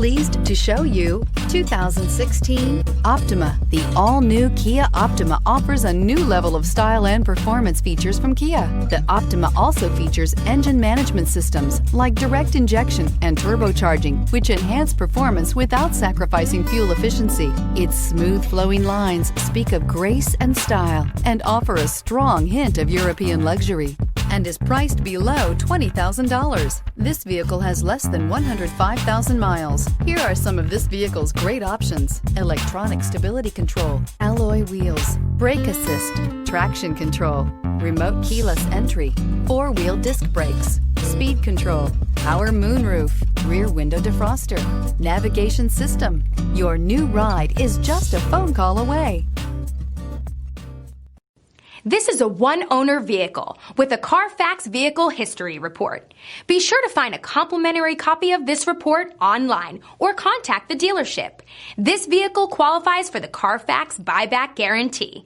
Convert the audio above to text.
pleased to show you 2016 Optima. The all-new Kia Optima offers a new level of style and performance features from Kia. The Optima also features engine management systems like direct injection and turbocharging, which enhance performance without sacrificing fuel efficiency. Its smooth flowing lines speak of grace and style and offer a strong hint of European luxury, and is priced below $20,000. This vehicle has less than 105,000 miles. Here are some of this vehicle's great options: electronic stability control, alloy wheels, brake assist, traction control, remote keyless entry, four-wheel disc brakes, speed control, power moonroof, rear window defroster, navigation system. Your new ride is just a phone call away. This is a one-owner vehicle with a CARFAX Vehicle History Report. Be sure to find a complimentary copy of this report online or contact the dealership. This vehicle qualifies for the CARFAX Buyback Guarantee.